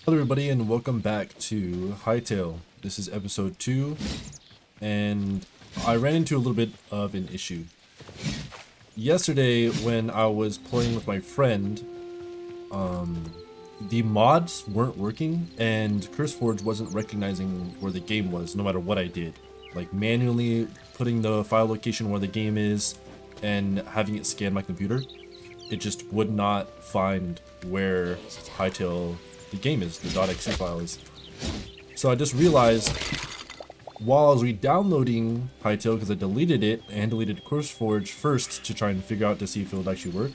Hello everybody and welcome back to Hytale. This is episode 2 and I ran into a little bit of an issue. Yesterday when I was playing with my friend, the mods weren't working and CurseForge wasn't recognizing where the game was no matter what I did. Like manually putting the file location where the game is and having it scan my computer. It just would not find where Hytale the game is, the .exe file is. So I just realized while I was re-downloading Hytale, because I deleted it and deleted CurseForge first to try and figure out to see if it would actually work,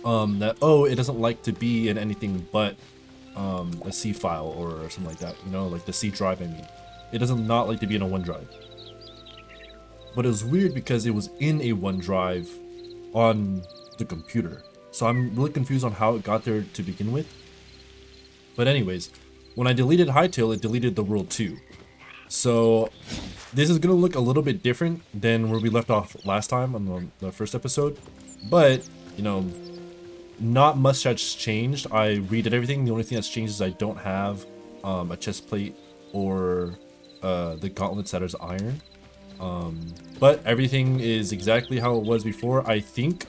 that it doesn't like to be in anything but a C file or something like that, you know, like the C drive. I mean, it doesn't not like to be in a OneDrive. But it was weird because it was in a OneDrive on the computer, so I'm really confused on how it got there to begin with. But anyways, when I deleted Hytale, it deleted the world too. So this is gonna look a little bit different than where we left off last time on the first episode, but you know, not much has changed. I redid everything. The only thing that's changed is I don't have a chest plate or the gauntlets that is iron. But everything is exactly how it was before, I think.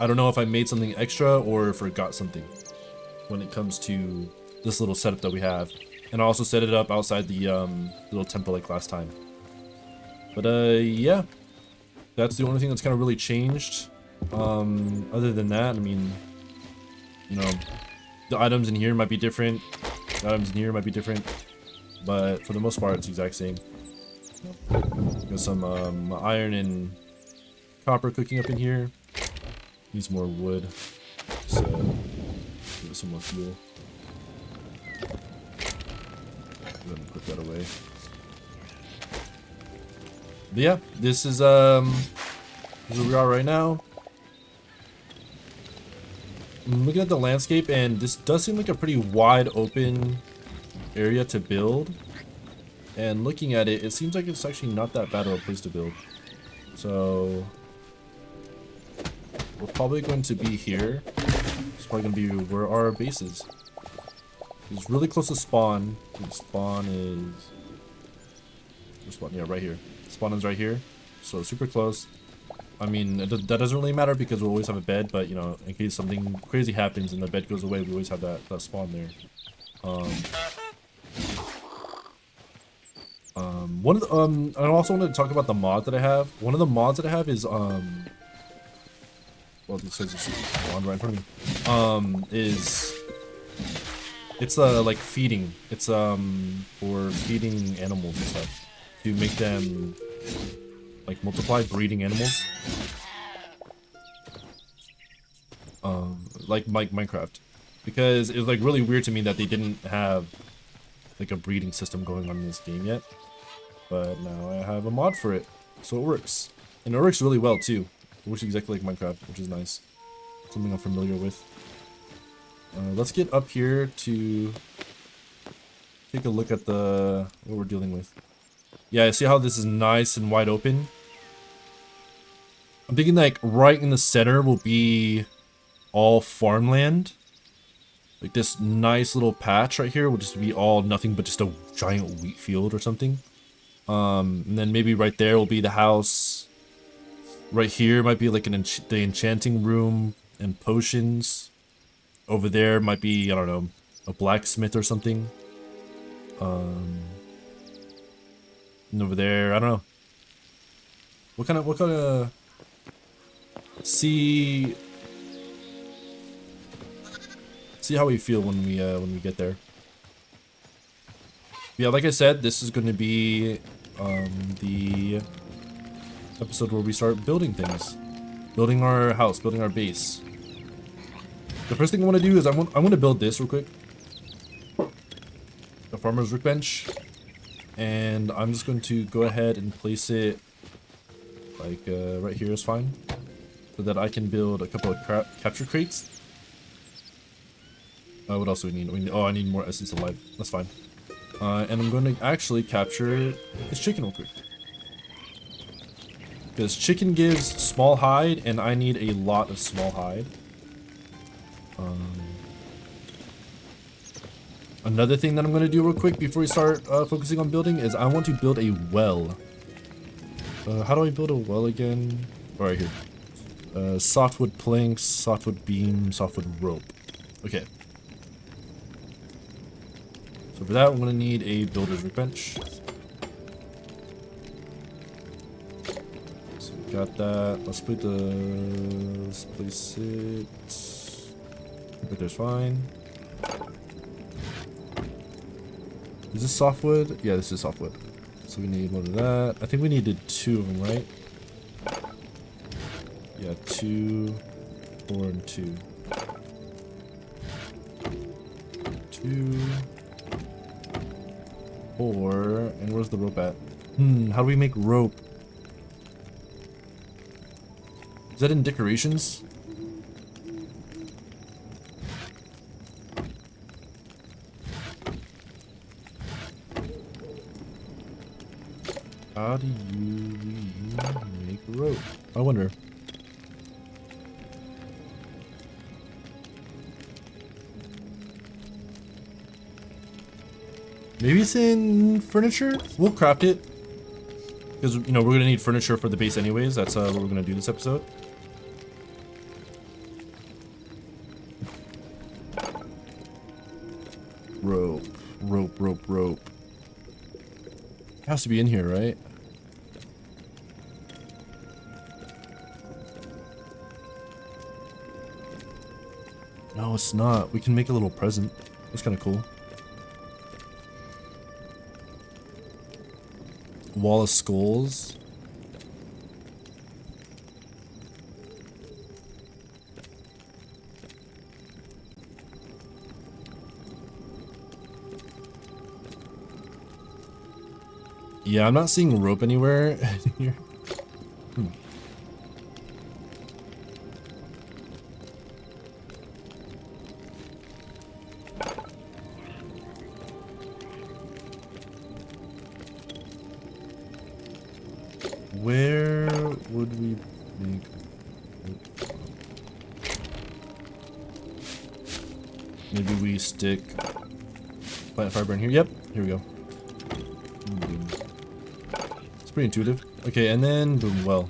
I don't know if I made something extra or forgot something when it comes to this little setup that we have. And I also set it up outside the little temple like last time. But yeah, that's the only thing that's kind of really changed. Other than that, I mean, you know, the items in here might be different. The items in here might be different. But for the most part, it's the exact same. Got some iron and copper cooking up in here. Needs more wood, so give it some more fuel. Go ahead and put that away. But yeah, this is where we are right now. I'm looking at the landscape, and this does seem like a pretty wide open area to build. And looking at it, it seems like it's actually not that bad of a place to build. So we're probably going to be here. It's probably going to be where our base is. It's really close to spawn. Spawn is... Spawn, yeah, right here. Spawn is right here. So super close. I mean, that doesn't really matter because we'll always have a bed, but you know, in case something crazy happens and the bed goes away, we always have that spawn there. One of the, I also wanted to talk about the mod that I have. One of the mods that I have is, well, this says it's on right in front of me. It's like feeding. It's for feeding animals and stuff to make them like multiply, breeding animals. Like Minecraft, because it was like really weird to me that they didn't have like a breeding system going on in this game yet. But now I have a mod for it, so it works. And it works really well too. It works exactly like Minecraft, which is nice. Something I'm familiar with. Let's get up here to take a look at what we're dealing with. Yeah, see how this is nice and wide open? I'm thinking like right in the center will be all farmland. Like this nice little patch right here will just be all nothing but just a giant wheat field or something. And then maybe right there will be the house. Right here might be like the enchanting room and potions. Over there might be, I don't know, a blacksmith or something. And over there, I don't know. What kind of see how we feel when we get there. Yeah, like I said, this is going to be the episode where we start building things, building our house, building our base. The first thing I want to do is I want to build this real quick, the farmer's workbench, and I'm just going to go ahead and place it like right here is fine, so that I can build a couple of capture crates. What else do we need? Oh, I need more essence of life. That's fine. And I'm going to actually capture this chicken real quick. Because chicken gives small hide, and I need a lot of small hide. Another thing that I'm gonna do real quick before we start focusing on building is I want to build a well. How do I build a well again? All right, here. Softwood planks, softwood beam, softwood rope. Okay. So for that, I'm gonna need a builder's workbench. So we got that. Let's place it. Right there's fine. Is this softwood? Yeah, this is softwood. So we need one of that. I think we needed 2 of them, right? Yeah, 2, 4, and 2. 2, 4, and where's the rope at? How do we make rope? Is that in decorations? How do you make rope? I wonder. Maybe it's in furniture? We'll craft it. Because, you know, we're going to need furniture for the base anyways. That's what we're going to do this episode. Rope. Rope, rope, rope. It has to be in here, right? No, it's not. We can make a little present. That's kind of cool. Wall of skulls. Yeah, I'm not seeing rope anywhere here. Where would we make rope? Maybe we stick plant fiber in here. Yep, here we go. It's pretty intuitive. Okay, and then boom, well.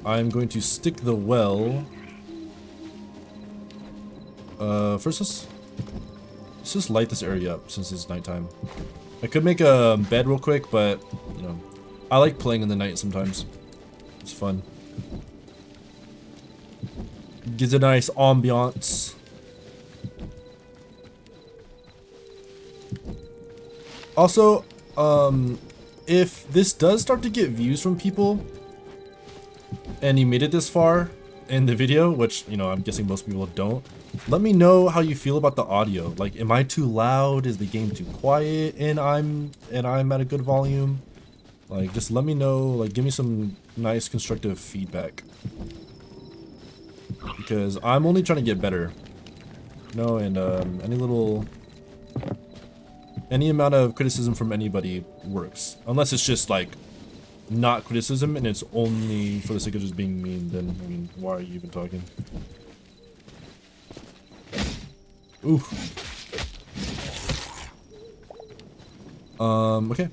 I'm going to stick the well. First let's just light this area up since it's nighttime. I could make a bed real quick, but, you know, I like playing in the night sometimes. It's fun. Gives a nice ambiance. Also, if this does start to get views from people, and you made it this far in the video, which, you know, I'm guessing most people don't, let me know how you feel about the audio. Like, am I too loud? Is the game too quiet? And I'm at a good volume? Like, just let me know. Like, give me some nice constructive feedback. Because I'm only trying to get better. No, and any amount of criticism from anybody works. Unless it's just like not criticism and it's only for the sake of just being mean, then I mean, why are you even talking? Oof. Okay.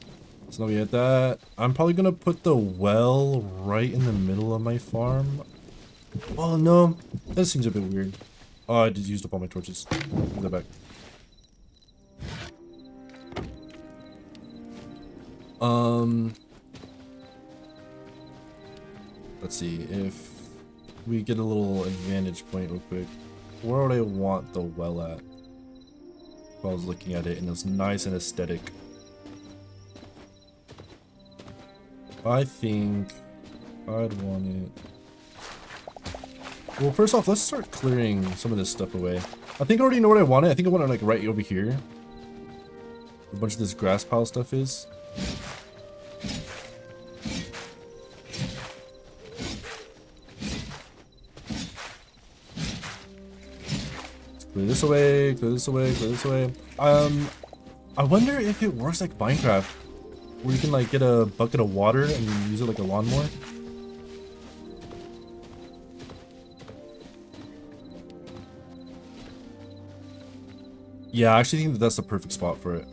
So now we had that. I'm probably gonna put the well right in the middle of my farm. Oh no, that seems a bit weird. Oh, I just used up all my torches. Put that back. Let's see if we get a little advantage point real quick. Where would I want the well at? If I was looking at it and it's nice and aesthetic. I think I'd want it. Well, first off, let's start clearing some of this stuff away. I think I already know what I wanted. I think I want it like right over here. A bunch of this grass pile stuff is. Clear this away, clear this away, clear this away. I wonder if it works like Minecraft, where you can like get a bucket of water and use it like a lawnmower. Yeah, I actually think that that's the perfect spot for it.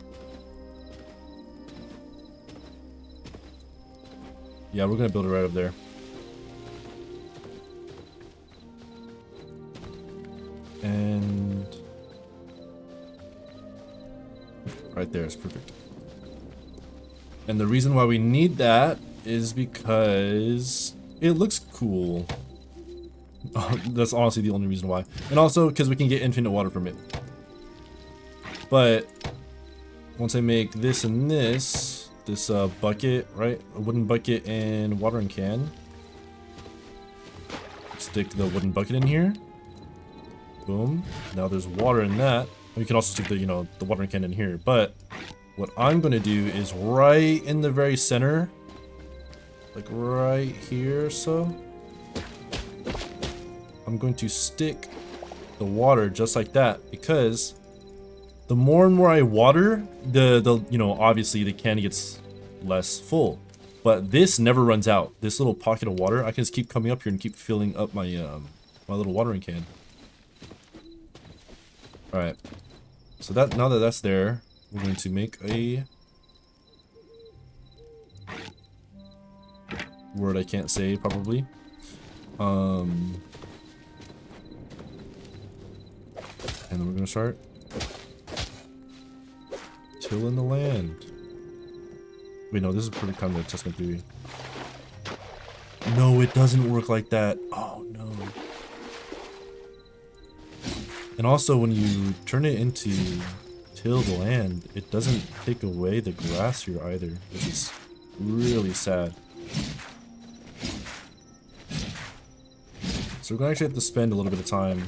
Yeah, we're gonna build it right up there. And right there is perfect. And the reason why we need that is because it looks cool. That's honestly the only reason why. And also because we can get infinite water from it. But once I make this and this bucket, right? A wooden bucket and watering can. Stick the wooden bucket in here. Boom. Now there's water in that. We can also stick the, you know, the watering can in here. But what I'm going to do is right in the very center, like right here or so, I'm going to stick the water just like that, because the more and more I water, the you know, obviously the can gets less full. But this never runs out. This little pocket of water, I can just keep coming up here and keep filling up my my little watering can. All right. So that, now that that's there, we're going to make a word I can't say probably. And then we're gonna start tilling the land. Wait, no, this is pretty kind of a testament theory. No, it doesn't work like that. Oh no. And also, when you turn it into till the land, it doesn't take away the grass here either, which is really sad. So we're gonna actually have to spend a little bit of time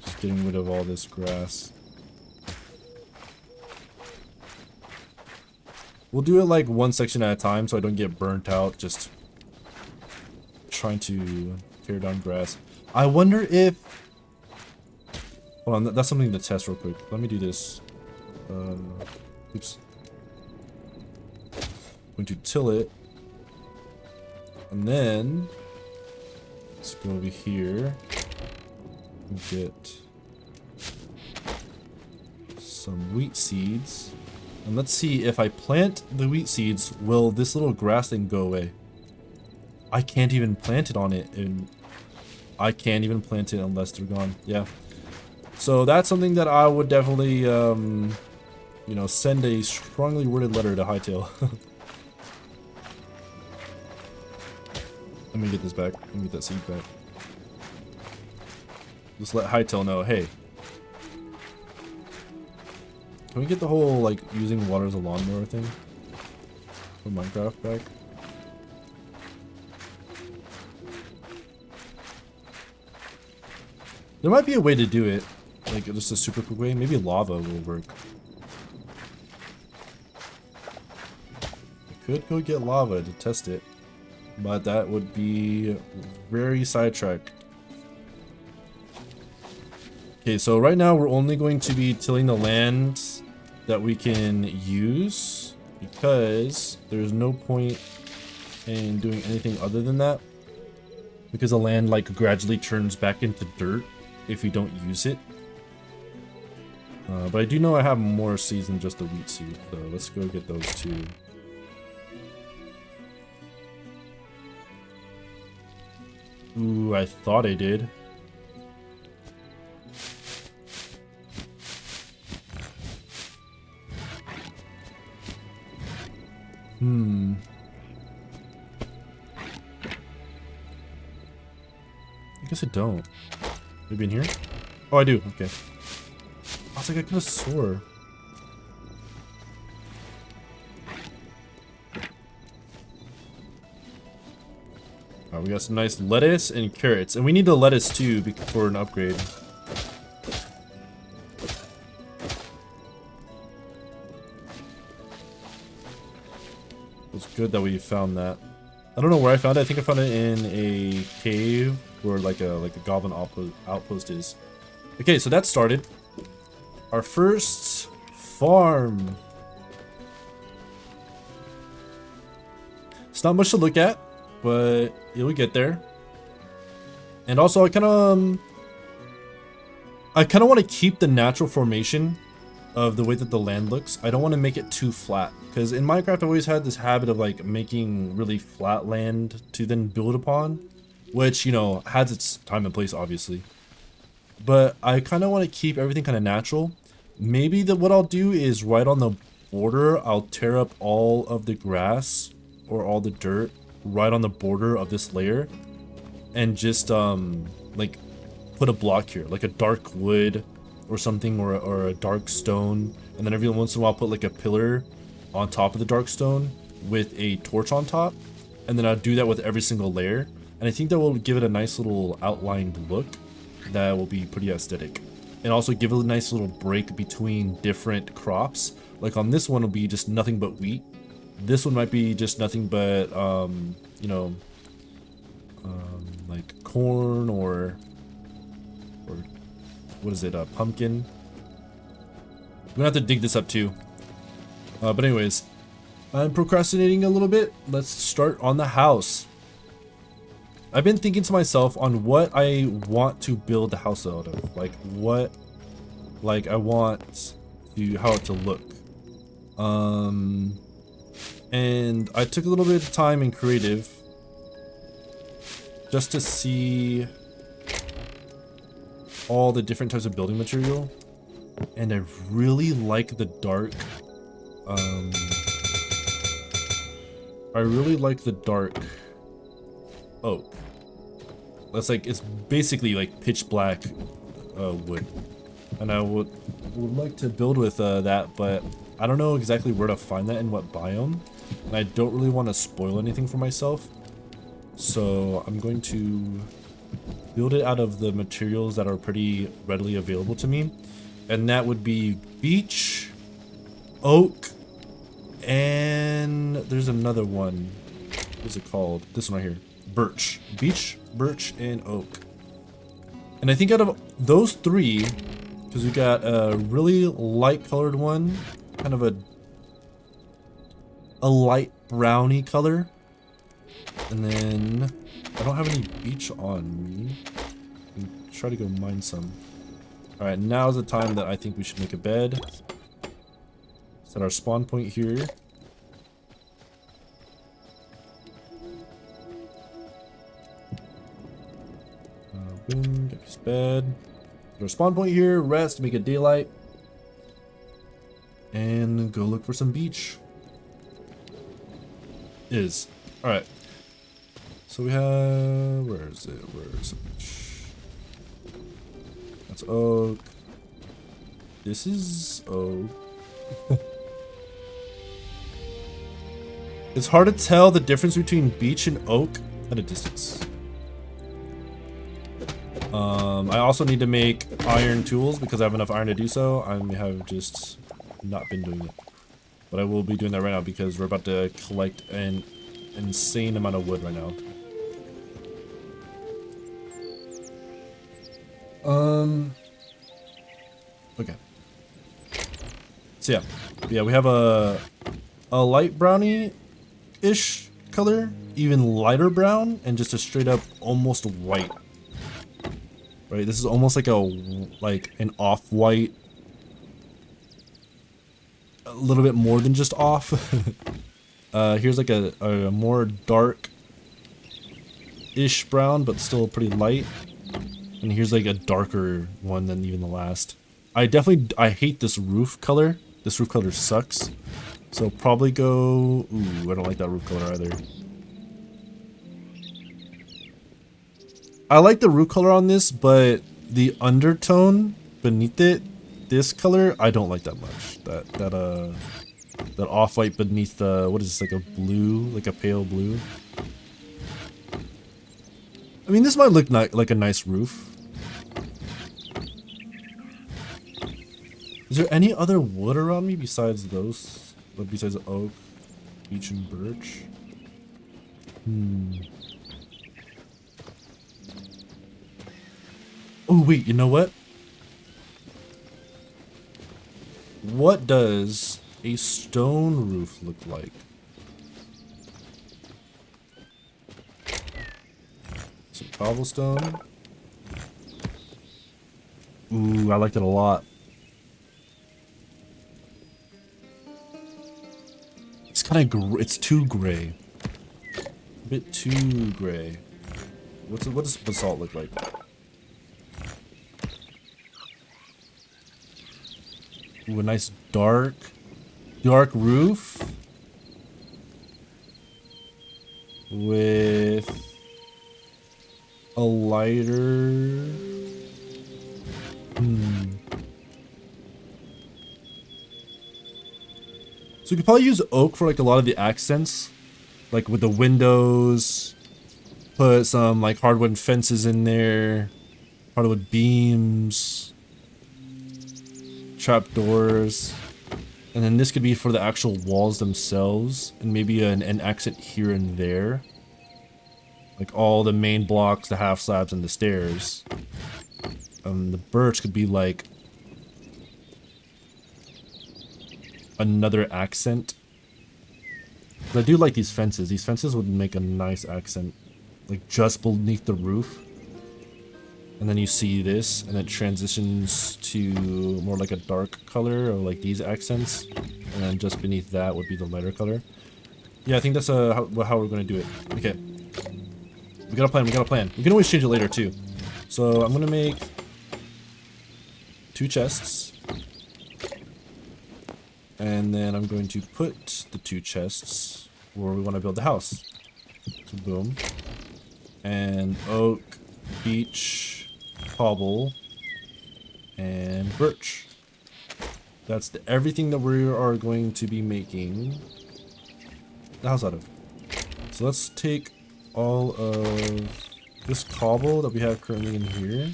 just getting rid of all this grass. We'll do it like one section at a time so I don't get burnt out just trying to tear down grass. I wonder if... Hold on, that's something to test real quick. Let me do this. Oops. I'm going to till it. And then... let's go over here. And get some wheat seeds. And let's see, if I plant the wheat seeds, will this little grass thing go away? I can't even plant it on it, and I can't even plant it unless they're gone. Yeah. So that's something that I would definitely, you know, send a strongly worded letter to Hytale. Let me get this back. Let me get that seed back. Just let Hytale know, hey. Can we get the whole, like, using water as a lawnmower thing from Minecraft back? There might be a way to do it, like just a super quick way. Maybe lava will work. I could go get lava to test it, but that would be very sidetracked. Okay, so right now we're only going to be tilling the land that we can use, because there's no point in doing anything other than that, because the land like gradually turns back into dirt if we don't use it. But I do know I have more seeds than just the wheat seed, so let's go get those too. Ooh, I thought I did. I guess I don't. Maybe in here? Oh, I do. Okay. I was like, I could have swore. Alright, we got some nice lettuce and carrots. And we need the lettuce too for an upgrade. It's good that we found that. I don't know where I found it. I think I found it in a cave where like a goblin outpost is. Okay, so that started our first farm. It's not much to look at, but it'll get there. And also, I kind of I kind of want to keep the natural formation of the way that the land looks. I don't want to make it too flat, because in Minecraft I always had this habit of like making really flat land to then build upon, which, you know, has its time and place obviously. But I kind of want to keep everything kind of natural. Maybe what I'll do is right on the border, I'll tear up all of the grass or all the dirt right on the border of this layer, and just like put a block here, like a dark wood or something, or a dark stone, and then every once in a while put like a pillar on top of the dark stone with a torch on top, and then I'll do that with every single layer, and I think that will give it a nice little outlined look that will be pretty aesthetic, and also give it a nice little break between different crops. Like on this one will be just nothing but wheat, this one might be just nothing but you know, like corn or what is it, pumpkin. We're gonna have to dig this up too. But anyways, I'm procrastinating a little bit. Let's start on the house. I've been thinking to myself on what I want to build the house out of. Like what, like I want how it to look. And I took a little bit of time in creative just to see all the different types of building material, and I really like the dark oak. That's like, it's basically like pitch black wood, and I would like to build with that, but I don't know exactly where to find that in what biome, and I don't really want to spoil anything for myself, so I'm going to build it out of the materials that are pretty readily available to me, and that would be beech, oak, and there's another one. What's it called? This one right here. Birch. Beech, birch, and oak. And I think out of those three, because we got a really light colored one, kind of a light browny color, and then I don't have any beech on me. Try to go mine some. Alright, now's the time that I think we should make a bed. Set our spawn point here. Boom, get this bed. Set our spawn point here, rest, make it daylight. And go look for some beech. Alright. So we have, where is it? Where's the beech? That's oak. This is oak. It's hard to tell the difference between beech and oak at a distance. I also need to make iron tools because I have enough iron to do so. I have just not been doing it. But I will be doing that right now because we're about to collect an insane amount of wood right now. Okay. So yeah, we have a light brownie-ish color, even lighter brown, and just a straight up almost white. Right, this is almost like an off-white, a little bit more than just off. Here's like a more dark-ish brown, but still pretty light. And here's like a darker one than even the last. I hate this roof color. This roof color sucks. So probably go, ooh, I don't like that roof color either. I like the roof color on this, but the undertone beneath it, this color, I don't like that much. That off-white beneath the, what is this, like a blue, like a pale blue? I mean, this might look like a nice roof. Is there any other wood around me besides those? Besides oak, beech, and birch? Oh wait, you know what? What does a stone roof look like? Some cobblestone. Ooh, I liked it a lot. It's kind of it's too gray. A bit too gray. What does basalt look like? Ooh, a nice dark roof with a lighter. So we could probably use oak for like a lot of the accents, like with the windows. Put some like hardwood fences in there, hardwood beams, trapdoors, and then this could be for the actual walls themselves, and maybe an accent here and there, like all the main blocks, the half slabs, and the stairs. The birch could be like another accent. But I do like these fences. These fences would make a nice accent, like just beneath the roof. And then you see this, and it transitions to more like a dark color, or like these accents. And then just beneath that would be the lighter color. Yeah, I think that's how we're going to do it. Okay. We got a plan, we got a plan. We can always change it later too. So I'm going to make 2 chests. And then I'm going to put the 2 chests where we want to build the house. So boom. And oak, beech, cobble, and birch. That's everything that we are going to be making the house out of. So let's take all of this cobble that we have currently in here.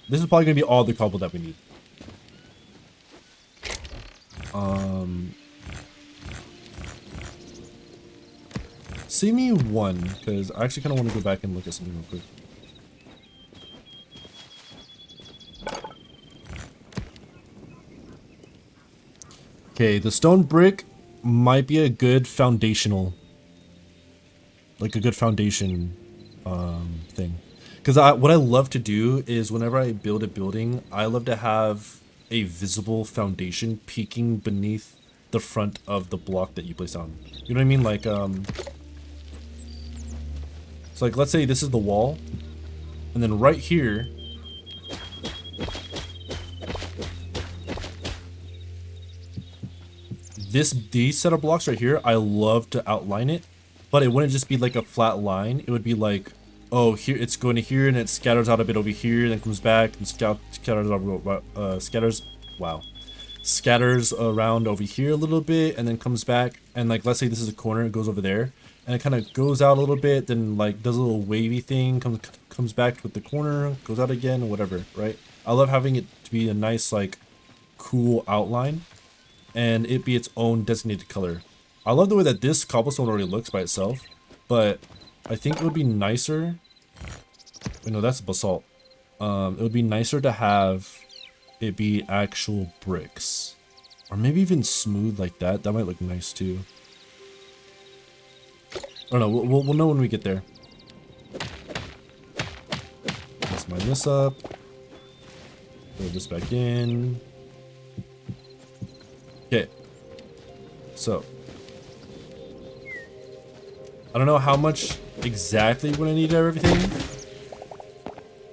This is probably going to be all the cobble that we need. Save me 1, because I actually kind of want to go back and look at something real quick. Okay, the stone brick might be a good foundational, like a good foundation thing. Because what I love to do is whenever I build a building, I love to have a visible foundation peeking beneath the front of the block that you place on. You know what I mean? Like, so like, let's say this is the wall, and then right here, these set of blocks right here, I love to outline it, but it wouldn't just be like a flat line. It would be like, oh, here it's going to here, and it scatters out a bit over here, then comes back and scatters around over here a little bit, and then comes back. And like, let's say this is a corner, it goes over there, and it kind of goes out a little bit, then like does a little wavy thing, comes back with the corner, goes out again, or whatever, right? I love having it to be a nice, like, cool outline, and it be its own designated color. I love the way that this cobblestone already looks by itself, but I think it would be nicer. Wait, no, that's basalt. It would be nicer to have it be actual bricks, or maybe even smooth like that. That might look nice too. I don't know. We'll know when we get there. Let's mine this up. Throw this back in. Okay. So I don't know how much exactly we're gonna need of everything,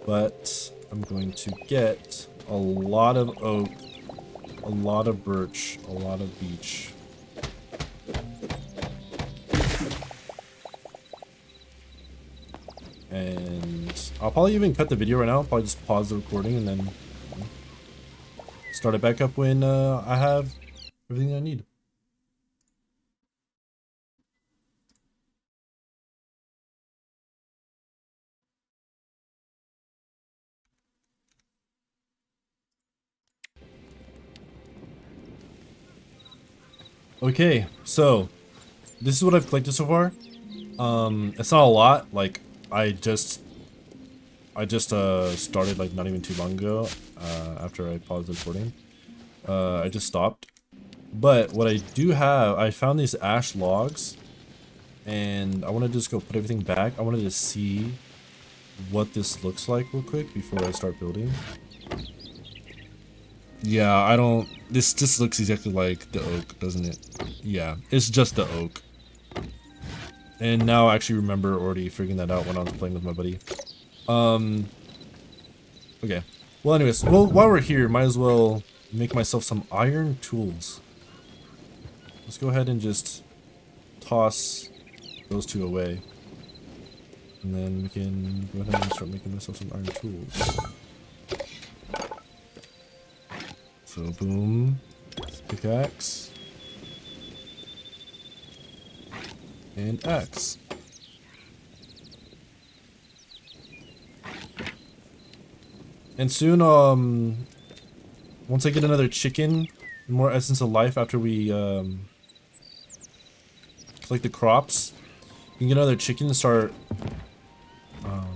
but I'm going to get a lot of oak, a lot of birch, a lot of beech. And I'll probably even cut the video right now. I'll probably just pause the recording and then start it back up when I have everything I need. Okay, so this is what I've collected so far. It's not a lot. Like, I just started like not even too long ago. After I paused the recording, I just stopped. But what I do have, I found these ash logs, and I want to just go put everything back. I wanted to see what this looks like real quick before I start building. Yeah, I don't... This just looks exactly like the oak, doesn't it? Yeah, it's just the oak. And now I actually remember already figuring that out when I was playing with my buddy. Okay. Well, anyways, well, while we're here, might as well make myself some iron tools. Let's go ahead and just toss those two away. And then we can go ahead and start making myself some iron tools. So, boom. Pickaxe. And axe. And soon, once I get another chicken, and more essence of life after we, collect the crops, you can get another chicken and start,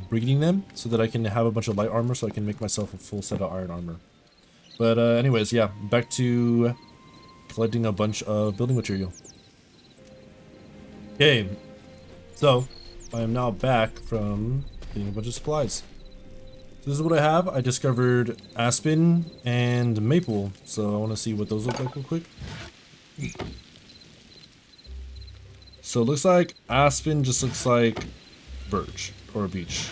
breeding them so that I can have a bunch of light armor so I can make myself a full set of iron armor. But, anyways, yeah, back to collecting a bunch of building material. Okay, so I am now back from getting a bunch of supplies. This is what I have. I discovered aspen and maple, so I want to see what those look like real quick. So it looks like aspen just looks like birch or beech.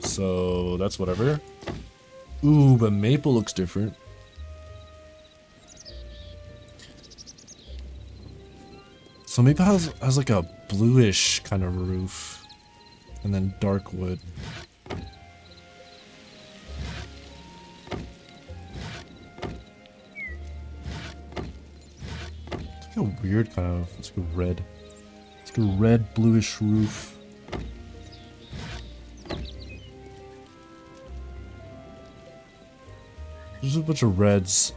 So that's whatever. Ooh, but maple looks different. So maybe it has like a bluish kind of roof, and then dark wood. It's like a weird kind of, it's like a red. It's like a red bluish roof. There's a bunch of reds.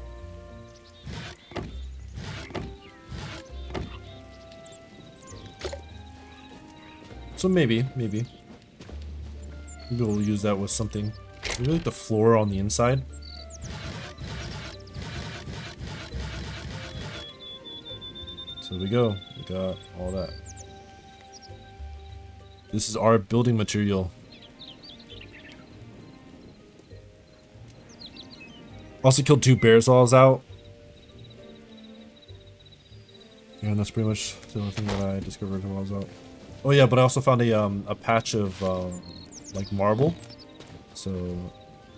So maybe we'll use that with something. Maybe like the floor on the inside. So there we go. We got all that. This is our building material. Also killed 2 bears while I was out. Yeah, and that's pretty much the only thing that I discovered while I was out. Oh yeah, but I also found a patch of like marble. So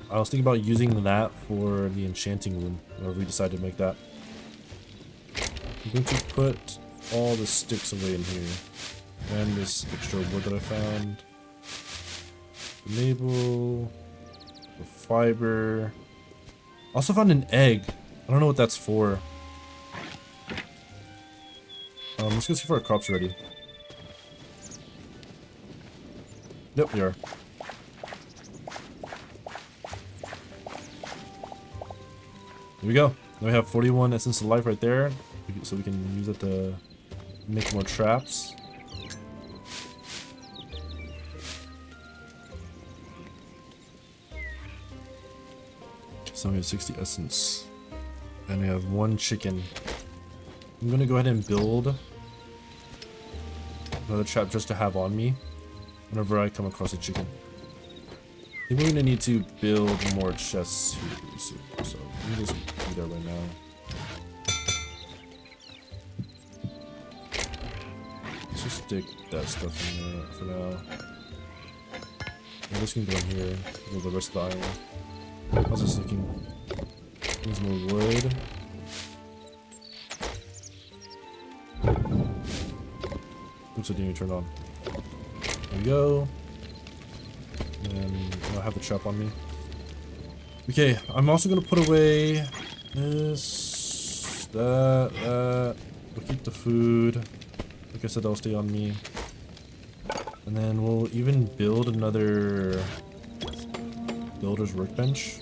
I was thinking about using that for the enchanting room, whenever we decide to make that. I'm going to put all the sticks away in here. And this extra wood that I found. The maple. The fiber. I also found an egg. I don't know what that's for. Let's go see if our crops are ready. Yep, we are. There we go. Now we have 41 essence of life right there, so we can use it to make more traps. So we have 60 essence, and we have 1 chicken. I'm gonna go ahead and build another trap just to have on me whenever I come across a chicken. I think we're gonna need to build more chests here pretty soon, so let me just do that right now. Let's just stick that stuff in there for now. I'm just gonna go in here with the rest of the iron. I was just thinking, there's more wood. Oops, I didn't even turn it on. There we go. And I have the trap on me. Okay, I'm also gonna put away this, that. We'll keep the food. Like I said, that'll stay on me. And then we'll even build another builder's workbench.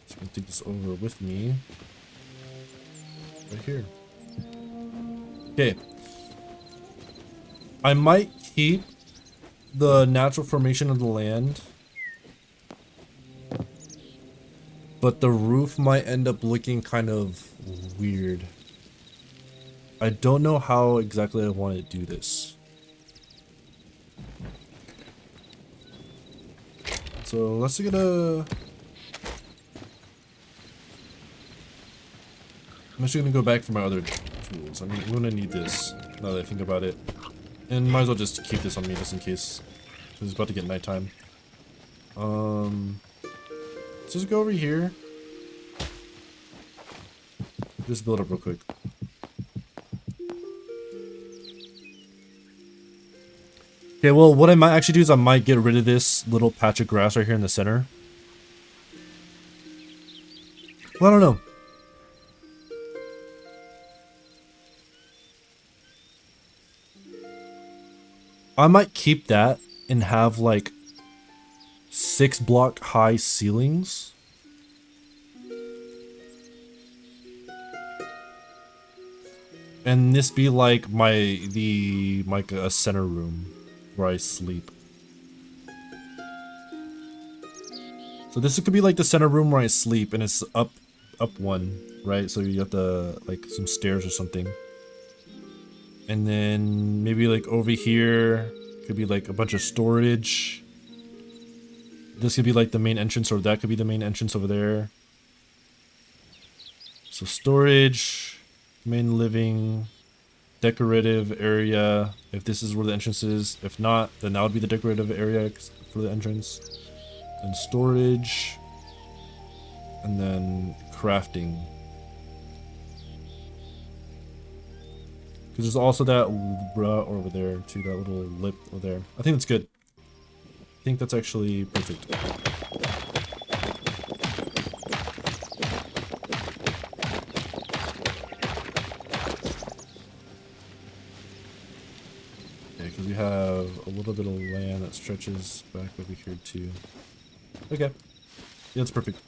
So I'm gonna take this over with me. Right here. Okay. I might keep the natural formation of the land, but the roof might end up looking kind of weird. I don't know how exactly I want to do this. So let's get a... I'm actually gonna go back for my other tools. I'm gonna need this now that I think about it. And might as well just keep this on me just in case. Because it's about to get nighttime. Let's just go over here. Just build up real quick. Okay, well, what I might actually do is I might get rid of this little patch of grass right here in the center. Well, I don't know. I might keep that and have like 6-block high ceilings. And this be like a center room where I sleep. So this could be like the center room where I sleep, and it's up one, right? So you have to like some stairs or something. And then maybe like over here could be like a bunch of storage. This could be like the main entrance, or that could be the main entrance over there. So storage, main living, decorative area, if this is where the entrance is. If not, then that would be the decorative area for the entrance. And storage, and then crafting. Because there's also that over there too, that little lip over there. I think that's good. I think that's actually perfect. Yeah, because we have a little bit of land that stretches back over here too. Okay. Yeah, that's perfect.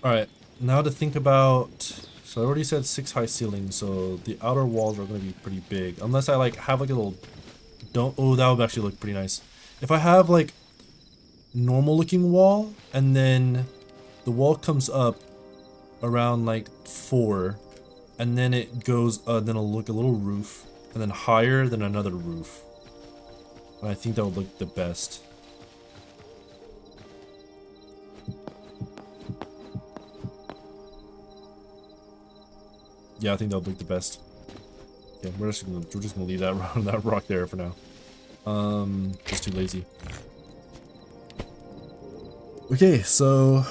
Alright, now to think about... So I already said 6 high ceilings, so the outer walls are going to be pretty big. Unless I like have like a little... Oh, that would actually look pretty nice. If I have like normal looking wall, and then the wall comes up around like 4, and then it goes, then it'll look a little roof, and then higher than another roof. And I think that would look the best. Yeah, I think that would look the best. Yeah, we're just gonna leave that rock there for now. Just too lazy. Okay, so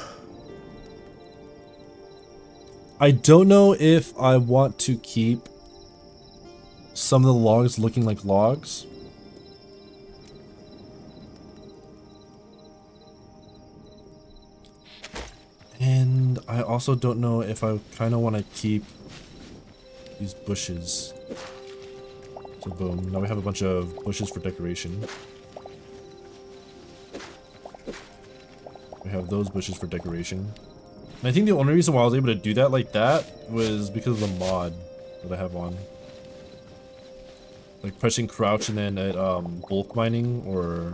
I don't know if I want to keep some of the logs looking like logs. And I also don't know if I kind of want to keep these bushes. So boom, now we have a bunch of bushes for decoration. We have those bushes for decoration. And I think the only reason why I was able to do that like that was because of the mod that I have on. Like pressing crouch and then at bulk mining, or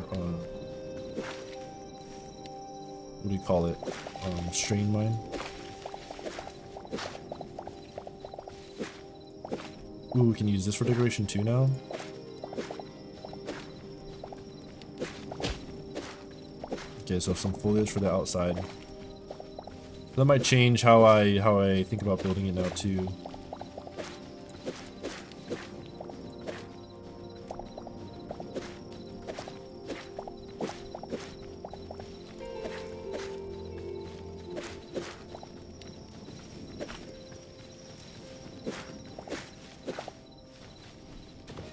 what do you call it? Strain mine. Ooh, we can use this for decoration too now. Okay, so some foliage for the outside. That might change how I think about building it now too.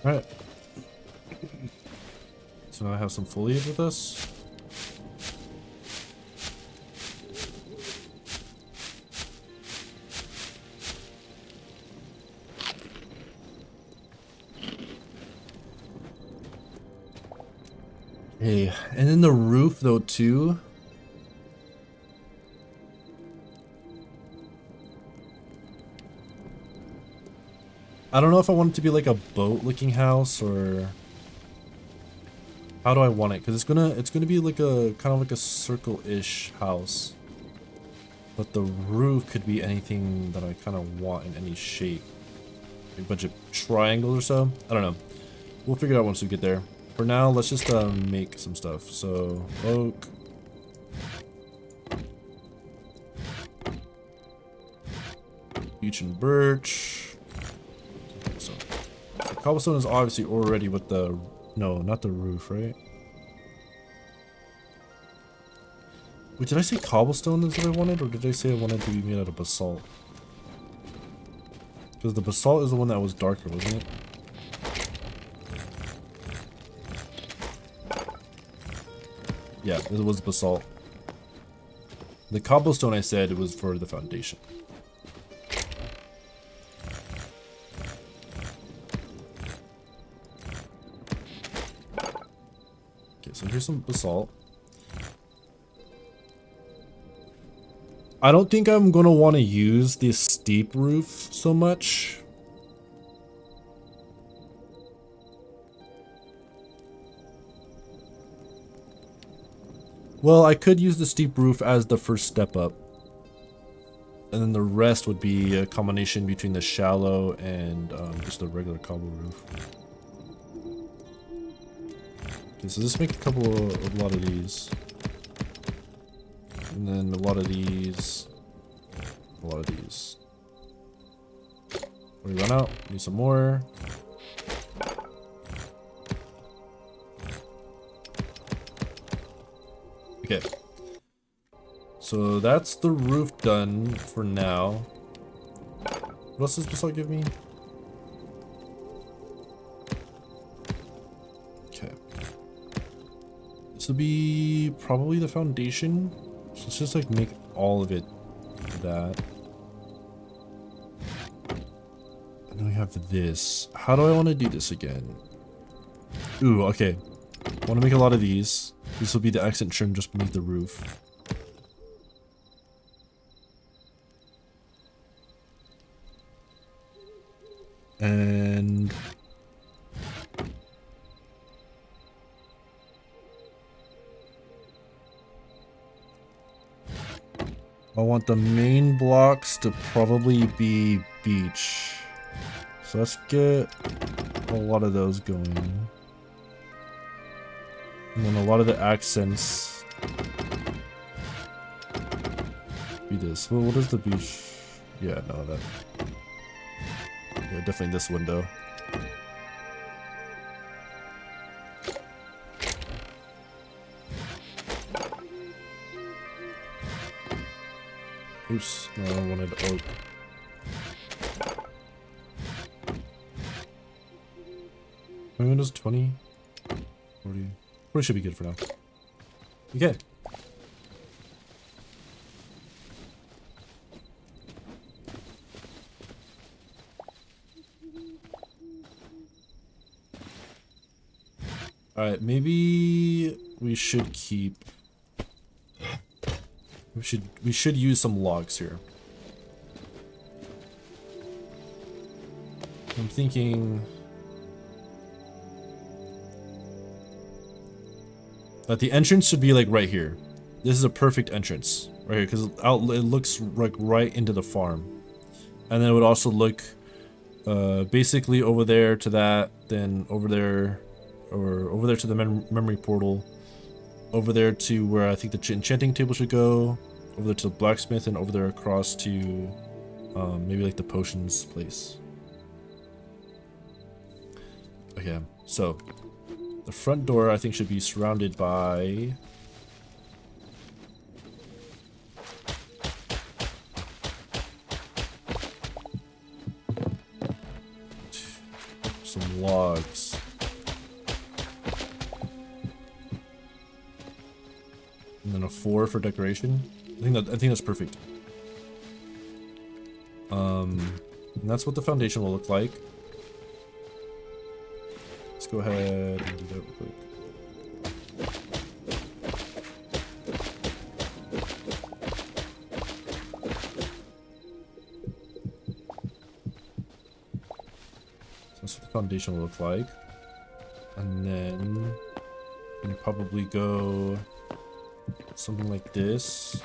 Alright. So now I have some foliage with us. Okay, and then the roof though too. I don't know if I want it to be like a boat looking house, or how do I want it? Because it's gonna be like a kind of like a circle-ish house, but the roof could be anything that I kind of want in any shape. A bunch of triangles or so. I don't know. We'll figure it out once we get there. For now, let's just make some stuff. So oak. Beech and birch. So cobblestone is obviously already with the... No, not the roof, right? Wait, did I say cobblestone is what I wanted? Or did I say I wanted to be made out of basalt? Because the basalt is the one that was darker, wasn't it? Yeah, it was basalt. The cobblestone I said it was for the foundation. Okay, so here's some basalt. I don't think I'm gonna want to use this steep roof so much. Well, I could use the steep roof as the first step up. And then the rest would be a combination between the shallow and just the regular cobble roof. Okay, so let's make a lot of these. And then a lot of these. A lot of these. We run out, need some more. Okay. So that's the roof done for now. What else does basalt give me? Okay. This will be probably the foundation. So let's just like make all of it that. And then we have this. How do I want to do this again? Ooh, okay. I want to make a lot of these. This will be the accent trim just beneath the roof. And I want the main blocks to probably be beach. So let's get a lot of those going. And then a lot of the accents be this. Well, what is the beach? Yeah, no, that. Yeah, definitely this window. Oops, no, I wanted oak. My window's 20, 40. 40 should be good for now. Okay. Alright, maybe we should keep... We should use some logs here. I'm thinking that the entrance should be like right here. This is a perfect entrance right here because it looks like right into the farm, and then it would also look basically over there to that, then over there, or over there to the memory portal, over there to where I think the enchanting table should go, over there to the blacksmith, and over there across to maybe like the potions place. Okay, so the front door I think should be surrounded by some logs. And then a 4 for decoration. I think that's perfect. And that's what the foundation will look like. Let's go ahead and do that real quick. So that's what the foundation will look like. And then you probably go something like this.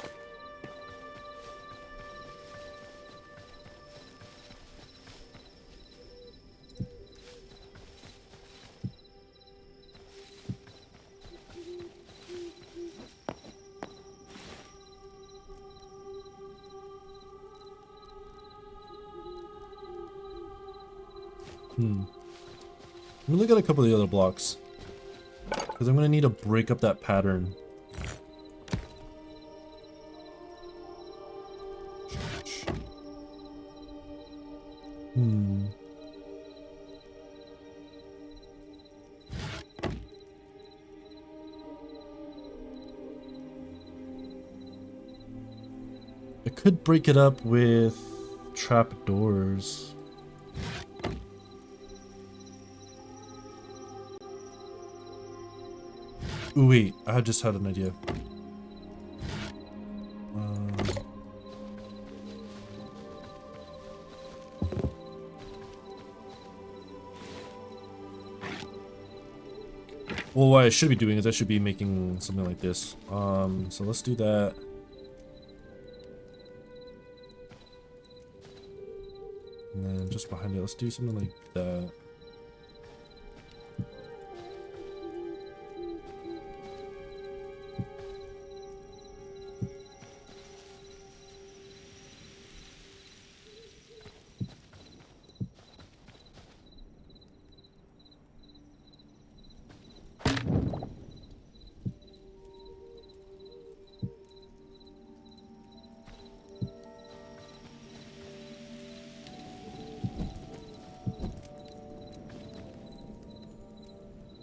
Let me look at a couple of the other blocks. Because I'm going to need to break up that pattern. I could break it up with trapdoors. Ooh, wait, I just had an idea. Well, what I should be doing is I should be making something like this. So let's do that. And then just behind it, let's do something like that.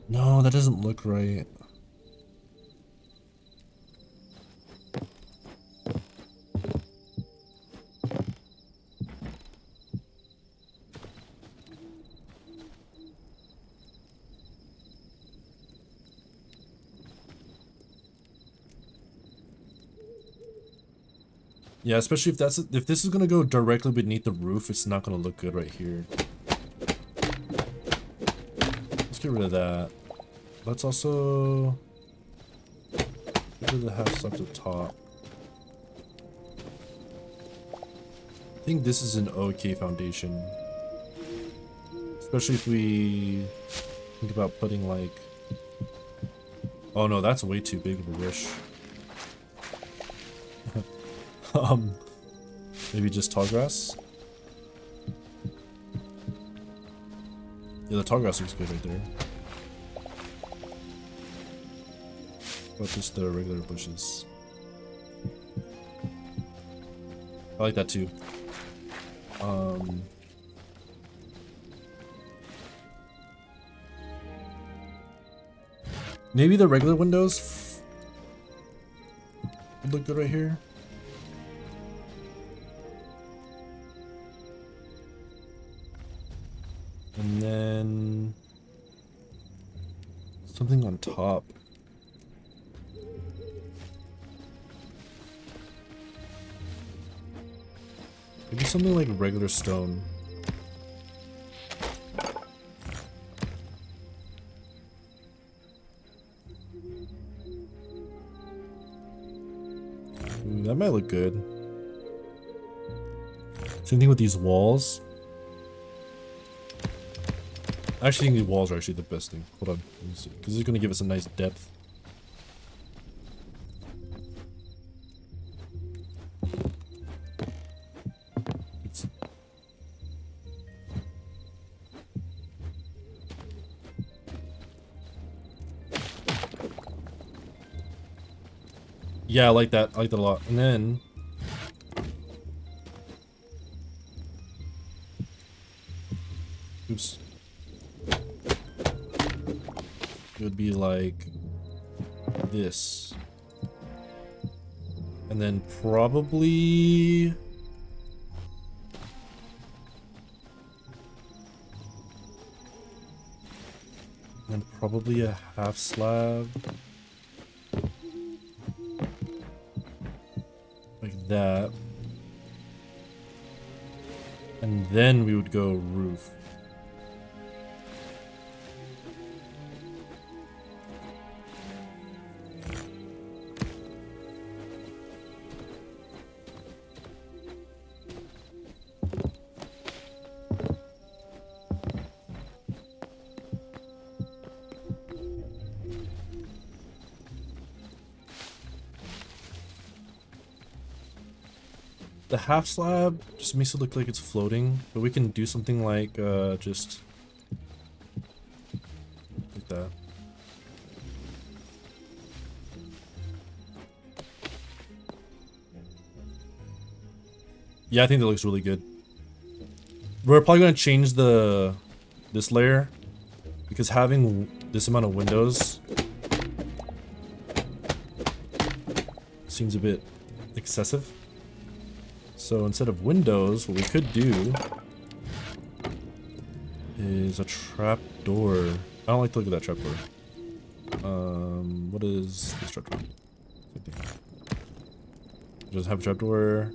No, that doesn't look right. Yeah, especially if this is gonna go directly beneath the roof, it's not gonna look good right here. Let's get rid of that. Let's also get rid of the half slabs up top. I think this is an okay foundation. Especially if we think about putting like... Oh no, that's way too big of a wish. Maybe just tall grass? Yeah, the tall grass looks good right there. What about just the regular bushes? I like that too. Maybe the regular windows would look good right here. And then something on top. Maybe something like regular stone. Ooh, that might look good. Same thing with these walls. I actually think the walls are actually the best thing. Hold on, let me see. Because it's going to give us a nice depth. Yeah, I like that. I like that a lot. And then... Oops. It would be like this. And then probably... And probably a half slab. Like that. And then we would go roof. The half slab just makes it look like it's floating, but we can do something like just like that. Yeah, I think that looks really good. We're probably gonna change this layer because having this amount of windows seems a bit excessive. So instead of windows, what we could do is a trap door. I don't like to look at that trap door. What is this trap door? Does it have a trap door?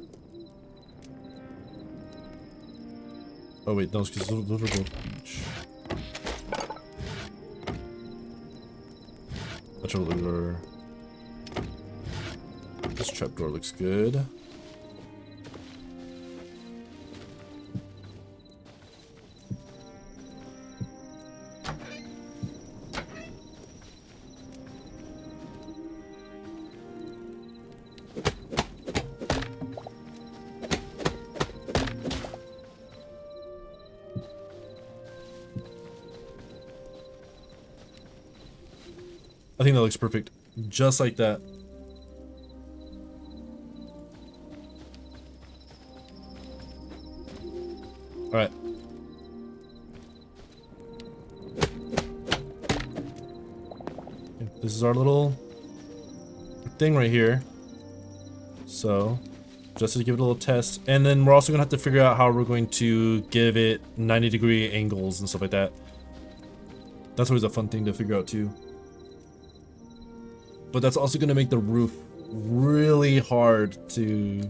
Oh wait, no, because those are both each. That's a door. This trapdoor looks good. I think that looks perfect. Just like that. Alright. This is our little thing right here. So, just to give it a little test. And then we're also going to have to figure out how we're going to give it 90-degree angles and stuff like that. That's always a fun thing to figure out too. But that's also going to make the roof really hard to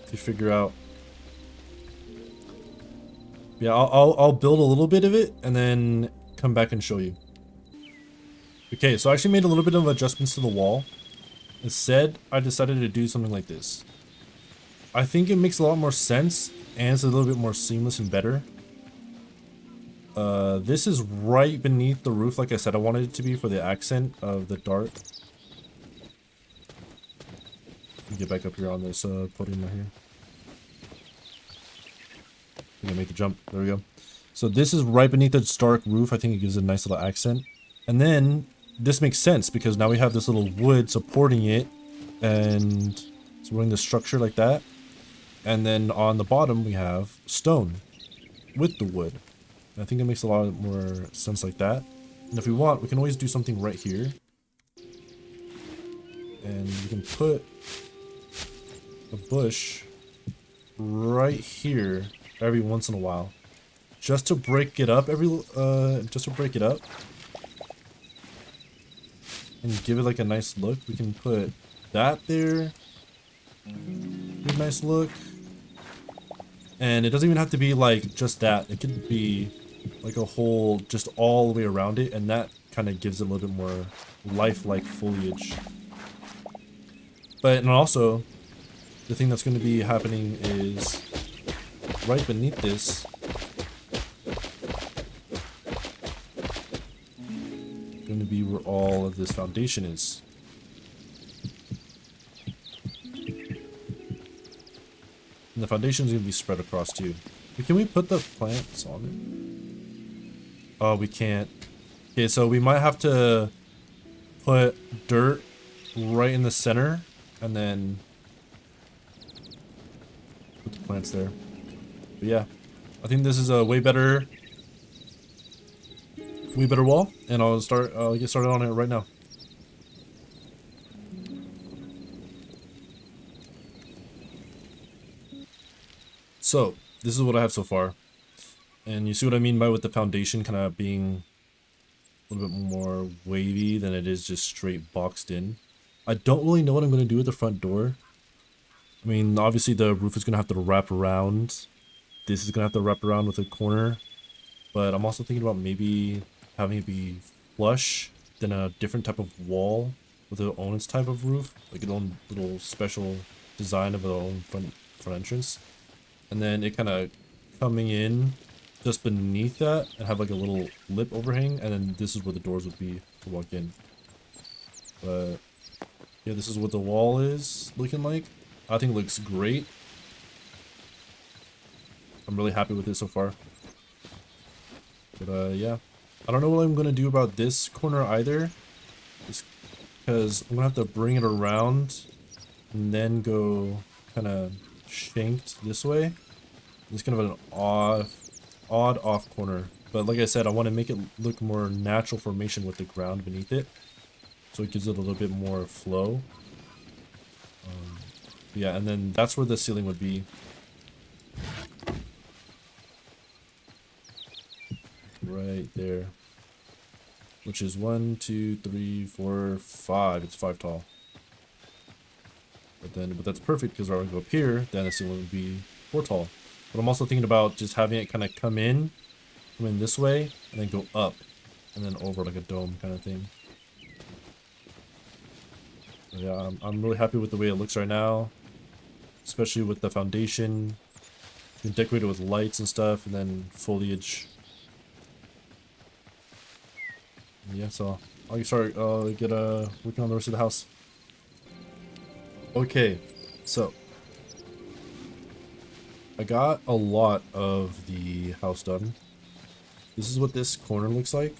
figure out. Yeah, I'll build a little bit of it and then come back and show you. Okay, so I actually made a little bit of adjustments to the wall. Instead, I decided to do something like this. I think it makes a lot more sense and it's a little bit more seamless and better. This is right beneath the roof, like I said I wanted it to be for the accent of the dart. Let me get back up here on this podium right here. I'm gonna make the jump. There we go. So this is right beneath the stark roof. I think it gives a nice little accent. And then this makes sense because now we have this little wood supporting it and supporting the structure like that. And then on the bottom we have stone with the wood. I think it makes a lot more sense like that. And if we want, we can always do something right here. And we can put a bush right here every once in a while. Just to break it up just to break it up. And give it like a nice look. We can put that there. Give a nice look. And it doesn't even have to be like just that. It could be like a whole, just all the way around it, and that kind of gives it a little bit more lifelike foliage. But and also, the thing that's going to be happening is right beneath this. Going to be where all of this foundation is. And the foundation is going to be spread across too. But can we put the plants on it? Oh, we can't. Okay, so we might have to put dirt right in the center and then put the plants there. But yeah, I think this is a way better wall, and I'll get started on it right now. So this is what I have so far. And you see what I mean by with the foundation kind of being a little bit more wavy than it is just straight boxed in. I don't really know what I'm going to do with the front door. I mean, obviously the roof is going to have to wrap around. This is going to have to wrap around with a corner. But I'm also thinking about maybe having it be flush, then a different type of wall with its own type of roof. Like its own little special design of its own front entrance. And then it kind of coming in just beneath that and have like a little lip overhang, and then this is where the doors would be to walk in. But yeah, this is what the wall is looking like. I think it looks great. I'm really happy with it so far. But But yeah, I don't know what I'm gonna do about this corner either, just because I'm gonna have to bring it around and then go kind of shanked this way. It's kind of an odd off corner. But like I said, I want to make it look more natural formation with the ground beneath it, so it gives it a little bit more flow. Yeah, and then that's where the ceiling would be. Right there. Which is 1, 2, 3, 4, 5. It's 5 tall. But that's perfect because when I go up here, then the ceiling would be 4 tall. But I'm also thinking about just having it kind of come in this way, and then go up, and then over like a dome kind of thing. But yeah, I'm really happy with the way it looks right now, especially with the foundation. You can decorate it with lights and stuff, and then foliage. Yeah, so I'll start get working on the rest of the house. Okay, so I got a lot of the house done. This is what this corner looks like.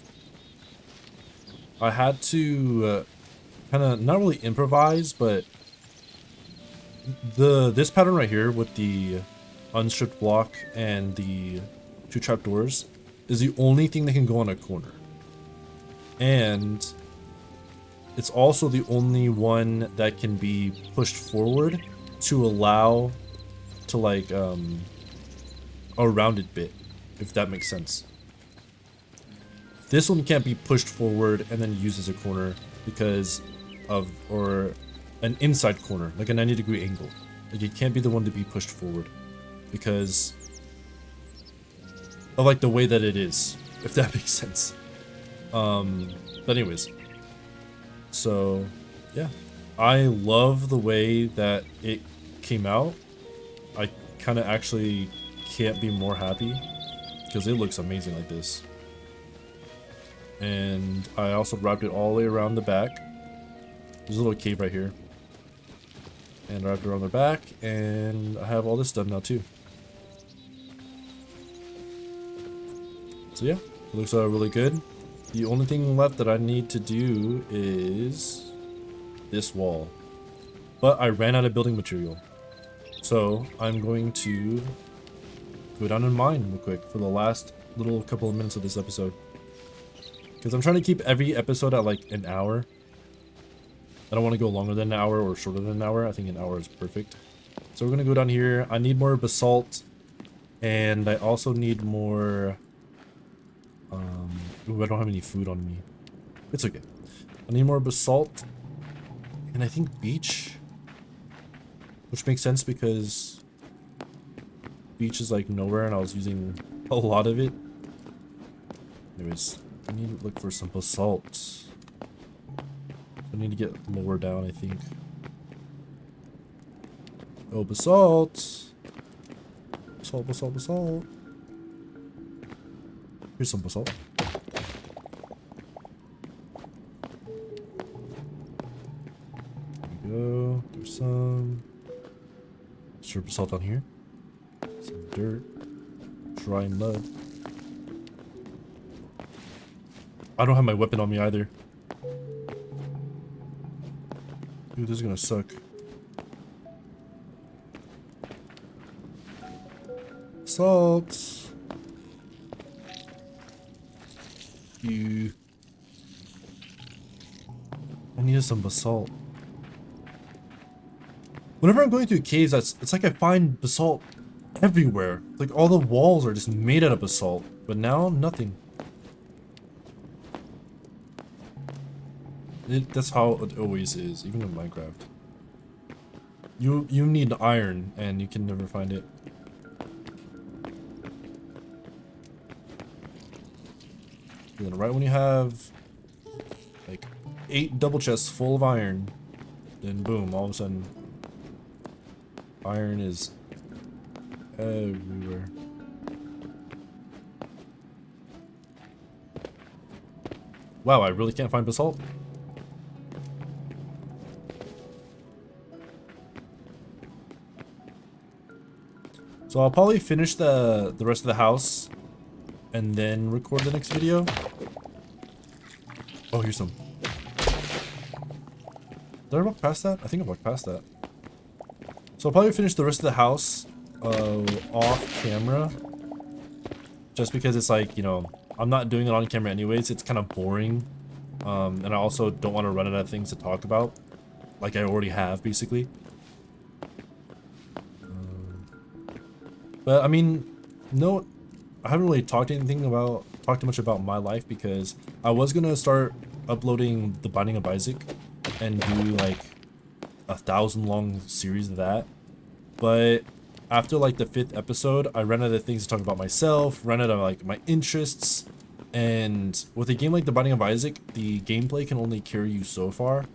I had to kind of not really improvise, but this pattern right here with the unstripped block and the 2 trapdoors is the only thing that can go on a corner. And it's also the only one that can be pushed forward to allow to like a rounded bit, if that makes sense. This one can't be pushed forward and then used as a corner because of, or an inside corner, like a 90-degree angle. Like it can't be the one to be pushed forward because of like the way that it is, if that makes sense. But anyways, so yeah, I love the way that it came out. I kind of actually can't be more happy because it looks amazing like this. And I also wrapped it all the way around the back. There's a little cave right here. And wrapped it around the back, and I have all this done now too. So yeah, it looks really good. The only thing left that I need to do is this wall. But I ran out of building material. So I'm going to go down and mine real quick for the last little couple of minutes of this episode. Because I'm trying to keep every episode at like an hour. I don't want to go longer than an hour or shorter than an hour. I think an hour is perfect. So we're going to go down here. I need more basalt. And I also need more... Ooh, I don't have any food on me. It's okay. I need more basalt. And I think beach. Which makes sense because... beach is like nowhere and I was using a lot of it. Anyways, I need to look for some basalt. I need to get lower down, I think. Oh, basalt! Basalt, basalt, basalt. Here's some basalt. There we go. There's some. Sure, basalt on here. Some dirt. Dry mud. I don't have my weapon on me either. Dude, this is gonna suck. Salt. I needed some basalt. Whenever I'm going through caves, it's like I find basalt everywhere. Like all the walls are just made out of basalt, but now nothing. That's how it always is, even in Minecraft. You need iron, and you can never find it. And then right when you have like 8 double chests full of iron, then boom, all of a sudden, iron is everywhere. Wow, I really can't find basalt. So I'll probably finish the rest of the house and then record the next video. Oh, here's some. Did I walk past that? I think I walked past that. So I'll probably finish the rest of the house off camera. Just because it's like, you know, I'm not doing it on camera anyways. It's kind of boring. And I also don't want to run out of things to talk about. Like I already have, basically. But I mean, no, I haven't really talked too much about my life, because I was gonna start uploading The Binding of Isaac and do like 1,000 long series of that. But after like the 5th episode, I ran out of things to talk about myself, ran out of like my interests, and with a game like The Binding of Isaac, the gameplay can only carry you so far.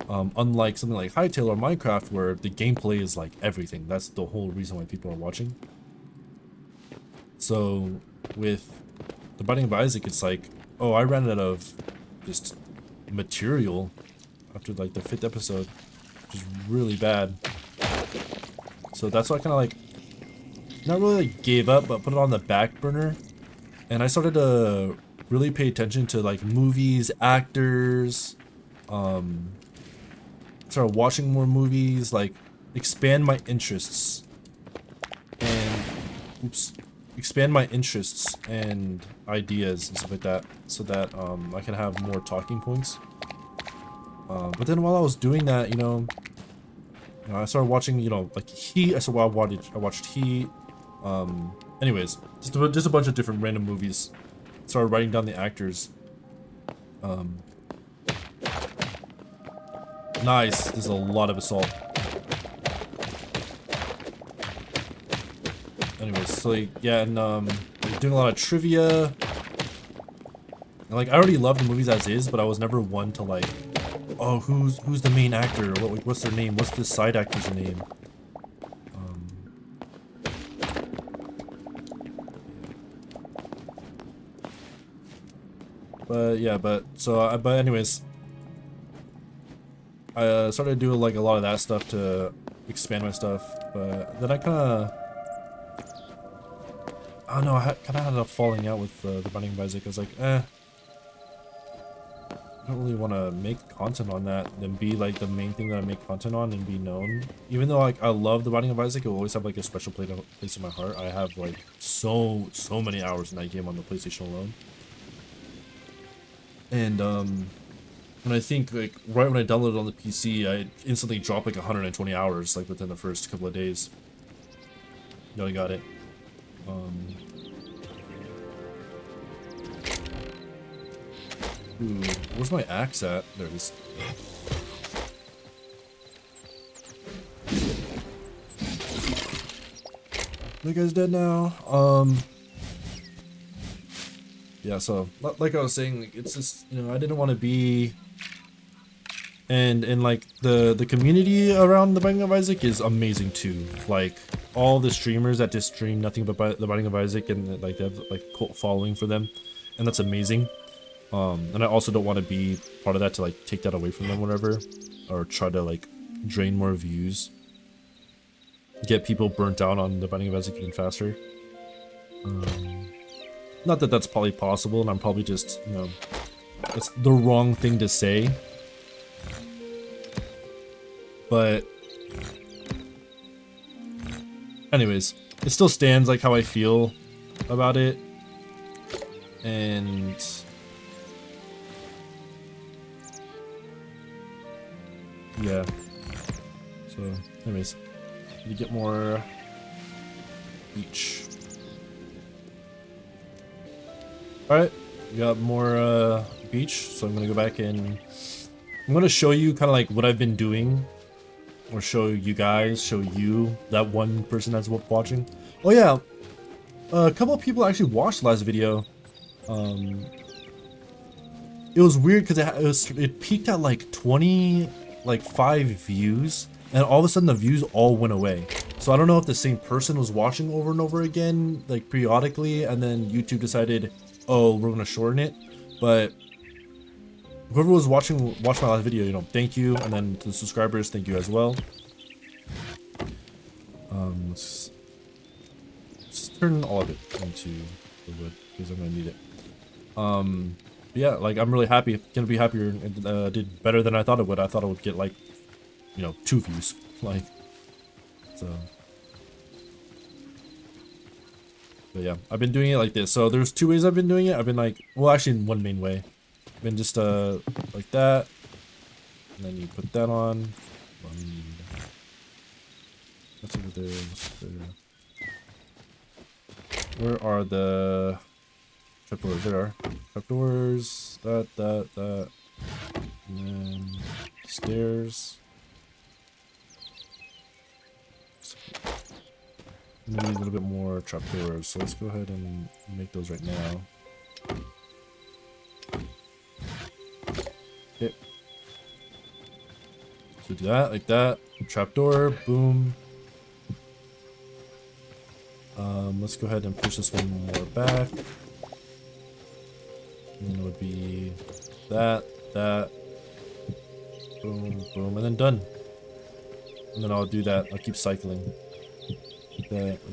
Unlike something like Hytale or Minecraft, where the gameplay is like everything. That's the whole reason why people are watching. So with The Binding of Isaac, it's like, oh, I ran out of just material after like the 5th episode, which is really bad. So that's why I kind of like, not really like gave up, but put it on the back burner. And I started to really pay attention to like movies, actors, started watching more movies, like expand my interests and expand my interests and ideas and stuff like that, so that I can have more talking points. But then while I was doing that, you know, I started watching, you know, like Heat. I watched Heat. Anyways, just a bunch of different random movies. Started writing down the actors. Nice. There's a lot of assault. Anyways, so like, yeah, and doing a lot of trivia. And, like, I already love the movies as is, but I was never one to like, oh, who's the main actor? What's their name? What's the side actor's name? But yeah, but anyways, I started doing like a lot of that stuff to expand my stuff, but then I kind of, I don't know, I kind of ended up falling out with The Binding of Isaac. I was like, I don't really want to make content on that, then be like the main thing that I make content on and be known. Even though like I love The Binding of Isaac, it will always have like a special place in my heart. I have like so many hours in that game on the PlayStation alone. And when I think like right when I downloaded it on the PC, I instantly dropped like 120 hours like within the first couple of days. No, I got it. Ooh, where's my axe at? There it is. That guy's dead now. Yeah, so like I was saying, it's just, you know, I didn't want to be, and like the community around The Binding of Isaac is amazing too. Like all the streamers that just stream nothing but The Binding of Isaac, and like they have like cult following for them, and that's amazing. And I also don't want to be part of that to like take that away from them, whatever, or try to like drain more views, get people burnt out on The Binding of Isaac even faster. Not that that's probably possible, and I'm probably just, you know, it's the wrong thing to say. But anyways, it still stands like how I feel about it. And yeah. So anyways, need to get more beach. Alright, we got more beach, so I'm gonna go back and I'm gonna show you kind of like what I've been doing, or show you guys, show you, that one person that's watching. Oh yeah, a couple of people actually watched the last video. It was weird because it peaked at like 5 views, and all of a sudden the views all went away. So I don't know if the same person was watching over and over again, like periodically, and then YouTube decided, oh, we're gonna shorten it. But whoever was watching my last video, you know, thank you, and then to the subscribers, thank you as well. Let's turn all of it into the wood because I'm gonna need it. Yeah, like I'm really happy. Gonna be happier. It did better than I thought it would. I thought it would get like, 2 views. Like, so. But yeah, I've been doing it like this. So there's 2 ways I've been doing it. I've been like, well, actually in one main way. I've been just like that, and then you put that on. That's over there. That's there. Where are the trapdoors? There are trapdoors. That. And then stairs. We need a little bit more trapdoors, so let's go ahead and make those right now. Okay. So do that, like that. Trapdoor, boom. Let's go ahead and push this one more back. And then it would be that, boom, boom, and then done. And then I'll do that. I'll keep cycling. Like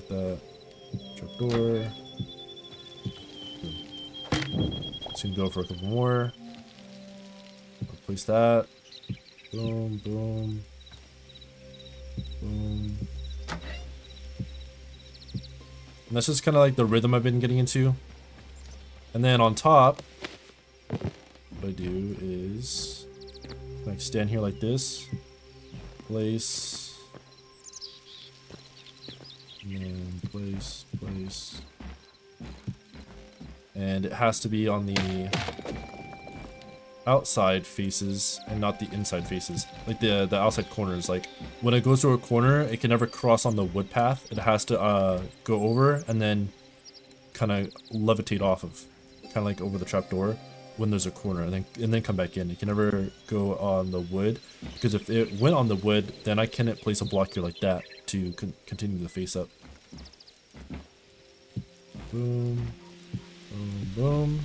that. Trapdoor. So you can go for a couple more. I'll place that. Boom, boom. Boom. And that's just kind of like the rhythm I've been getting into. And then on top, what I do is like stand here like this, place, and then place, and it has to be on the outside faces and not the inside faces, like the outside corners. Like when it goes to a corner, it can never cross on the wood path. It has to go over and then kind of levitate off of, kind of like over the trapdoor when there's a corner, and then come back in. It can never go on the wood, because if it went on the wood, then I cannot place a block here like that to continue the face up. Boom, boom, boom.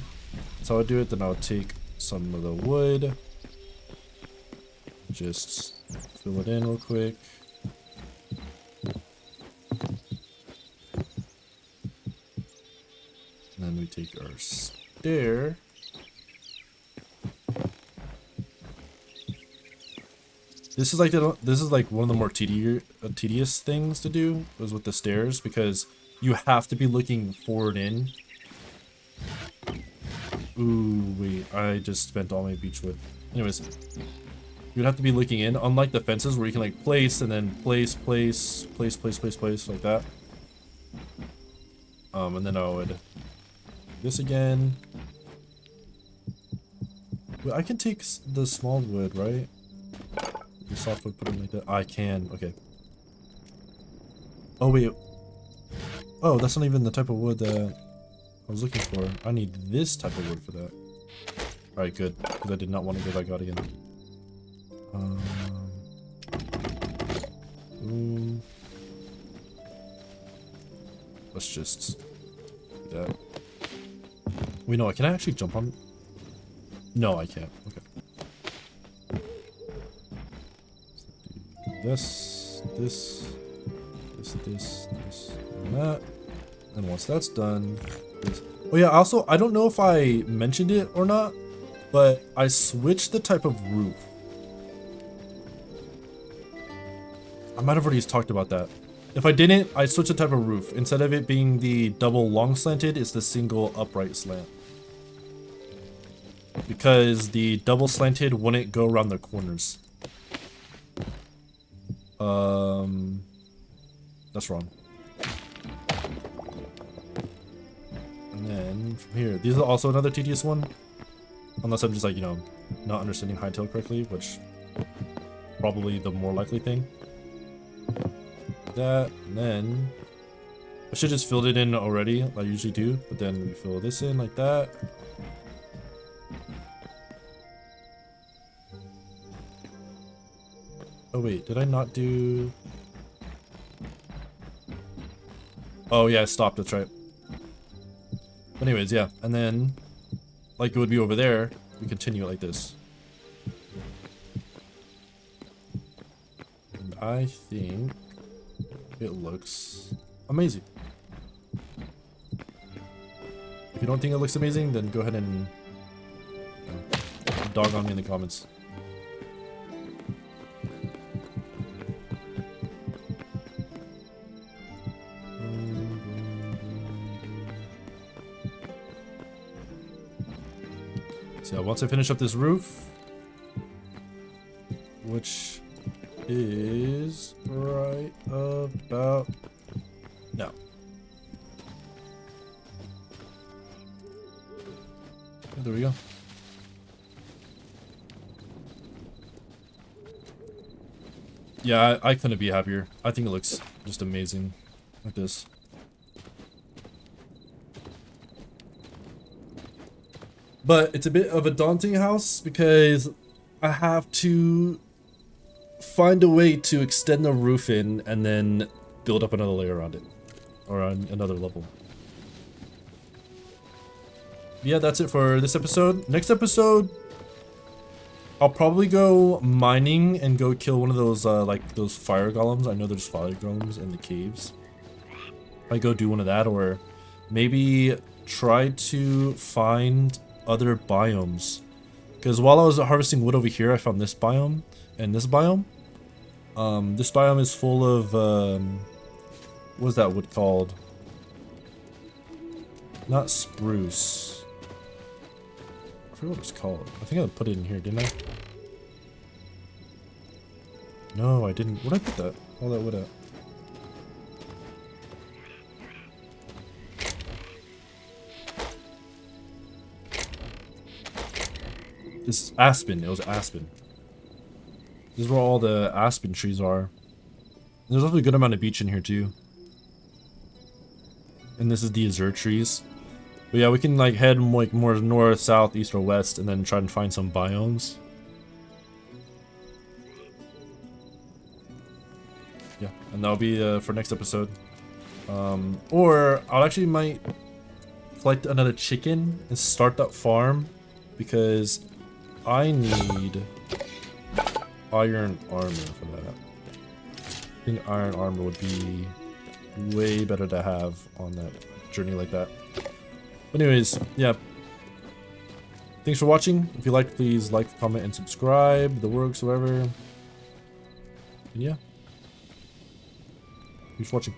That's how I do it. Then I'll take some of the wood, just fill it in real quick. And then we take our stair. This is like one of the more tedious things to do, is with the stairs, because you have to be looking forward in. Ooh, wait, I just spent all my beech wood. Anyways, you'd have to be looking in, unlike the fences where you can like place and then place like that. And then I would do this again. Wait, I can take the small wood, right? The soft wood, put it like that. I can, okay. Oh wait. Oh, that's not even the type of wood that I was looking for. I need this type of wood for that. Alright, good. Because I did not want to go back out again. Boom. Let's just do that. Wait, no, can I actually jump on? No, I can't. Okay. This, and that. And once that's done, oh yeah, also, I don't know if I mentioned it or not, but I switched the type of roof. I might have already talked about that. If I didn't, I switched the type of roof. Instead of it being the double long slanted, it's the single upright slant. Because the double slanted wouldn't go around the corners. That's wrong. And then from here, these are also another tedious one. Unless I'm just like, not understanding Hytale correctly, which probably the more likely thing. That, and then I should just filled it in already, like I usually do, but then we fill this in like that. Oh wait, did I not do? Oh yeah, I stopped, that's right. But anyways, yeah, and then like it would be over there, we continue like this. And I think it looks amazing. If you don't think it looks amazing, then go ahead and dog on me in the comments. So once I finish up this roof, which is right about now. There we go. Yeah, I couldn't be happier. I think it looks just amazing like this. But it's a bit of a daunting house because I have to find a way to extend the roof in and then build up another layer around it. Or on another level. Yeah, that's it for this episode. Next episode, I'll probably go mining and go kill one of those like those fire golems. I know there's fire golems in the caves. I go do one of that, or maybe try to find other biomes. Because while I was harvesting wood over here, I found this biome and this biome. This biome is full of what's that wood called? Not spruce. I forget what it's called. I think I put it in here, didn't I? No, I didn't. Where'd I put that? All that wood at? This aspen. It was aspen. This is where all the aspen trees are. There's also a good amount of beech in here too. And this is the azure trees. But yeah, we can like head like more north, south, east, or west, and then try and find some biomes. Yeah, and that'll be for next episode. Or I'll actually might collect another chicken and start that farm because I need iron armor for that. I think iron armor would be way better to have on that journey like that. But anyways, yeah. Thanks for watching. If you liked, please like, comment, and subscribe. The works, whatever. And yeah. Thanks for watching.